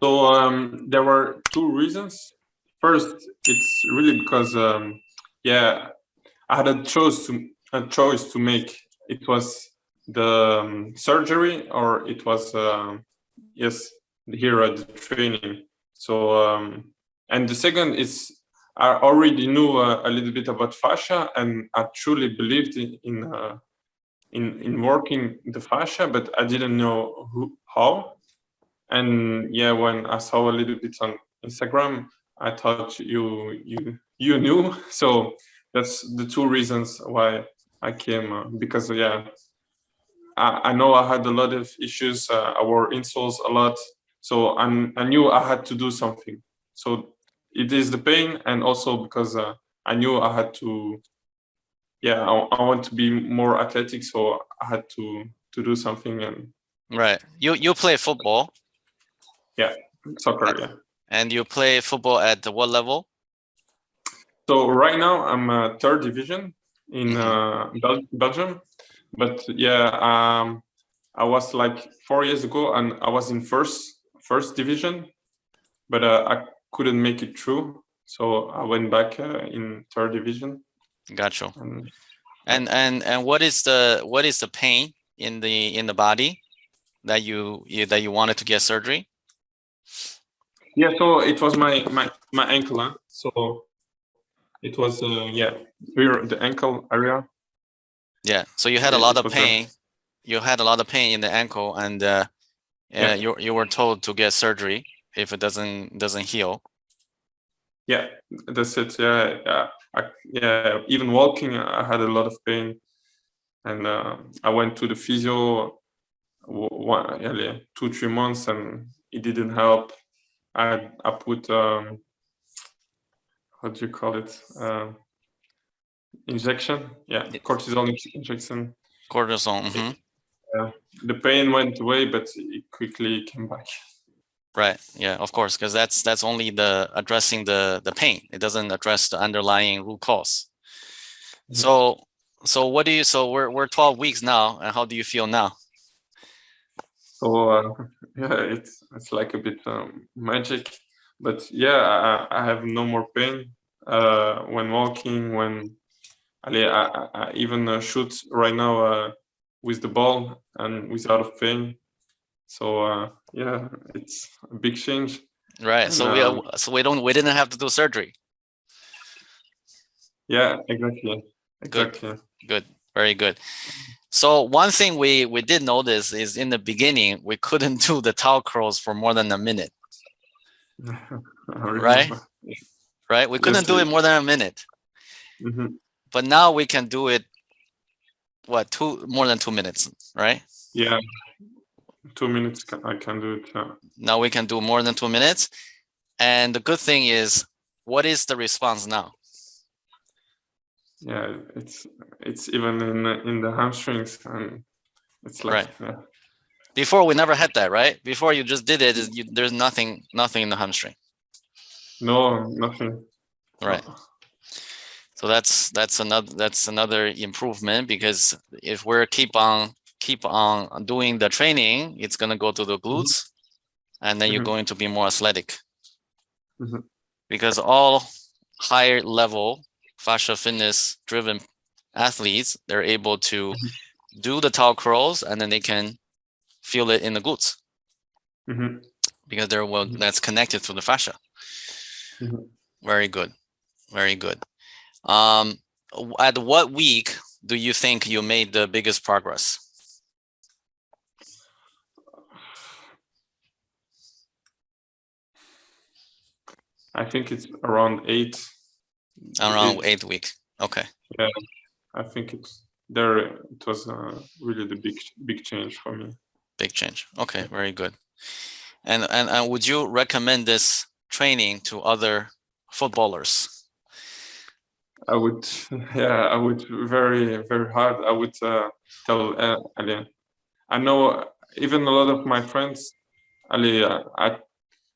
So there were two reasons. First, it's really because yeah, I had a choice to make. It was the surgery, or it was yes, here at the training. So and the second is I already knew a little bit about fascia, and I truly believed in working the fascia, but I didn't know how. And yeah, when I saw a little bit on Instagram, I thought you knew. So that's the two reasons why I came. Because yeah, I know I had a lot of issues. I wore insoles a lot, so I knew I had to do something. So it is the pain, and also because I knew I had to. Yeah, I want to be more athletic, so I had to do something. And Right. You play football. Yeah, soccer. Yeah. And you play football at what level? So right now I'm third division in Belgium, but yeah, I was like 4 years ago, and I was in first division, but I couldn't make it through, so I went back in third division. Gotcha. And what is the pain in the body that you wanted to get surgery? Yeah, so it was my ankle, huh? So it was yeah, here the ankle area. Yeah, so you had a lot of pain. You had a lot of pain in the ankle, and Yeah. you were told to get surgery if it doesn't heal. Yeah, that's it. Yeah, yeah. Even walking, I had a lot of pain, and I went to the physio 2-3 months, and it didn't help. I put what do you call it? Injection. Yeah, cortisone injection. Cortisone. Yeah, the pain went away, but it quickly came back. Right. Yeah, of course, because that's only the addressing the pain. It doesn't address the underlying root cause. So what do you? So we're 12 weeks now, and how do you feel now? So yeah, it's like a bit magic, but yeah, I have no more pain when walking. When I even shoot right now with the ball and without pain. So yeah, it's a big change. Right. And, so we didn't have to do surgery. Yeah, exactly. Good. Very good. So one thing we did notice is in the beginning we couldn't do the towel curls for more than a minute. Right? Right? We couldn't do it more than a minute. But now we can do it more than 2 minutes, right? Yeah. 2 minutes I can do it. Now we can do more than 2 minutes. And the good thing is, what is the response now? Yeah, it's even in the hamstrings, and it's like Before we never had that, right? Before you just did it, there's nothing in the hamstring. No, nothing. Right. So that's another improvement, because if we're keep on doing the training, it's gonna go to the glutes, and then you're going to be more athletic. Because all higher level fascia fitness driven athletes, they're able to do the towel curls, and then they can feel it in the glutes, because that's connected to the fascia. Very good, very good. At what week do you think you made the biggest progress? I think it's around 8. Around 8 weeks. Okay. Yeah, I think it's there. It was really the big change for me. Big change. Okay, very good. And would you recommend this training to other footballers? I would, yeah, I would very hard. I would tell Ali. I know even a lot of my friends, Ali.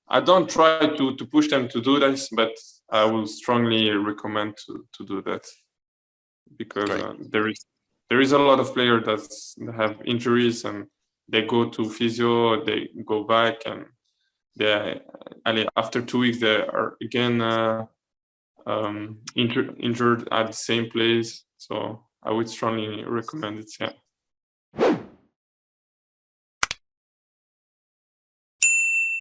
I don't try to push them to do this, but I will strongly recommend to do that, because there is a lot of players that have injuries, and they go to physio, they go back, and after 2 weeks they are again injured at the same place. So I would strongly recommend it. Yeah.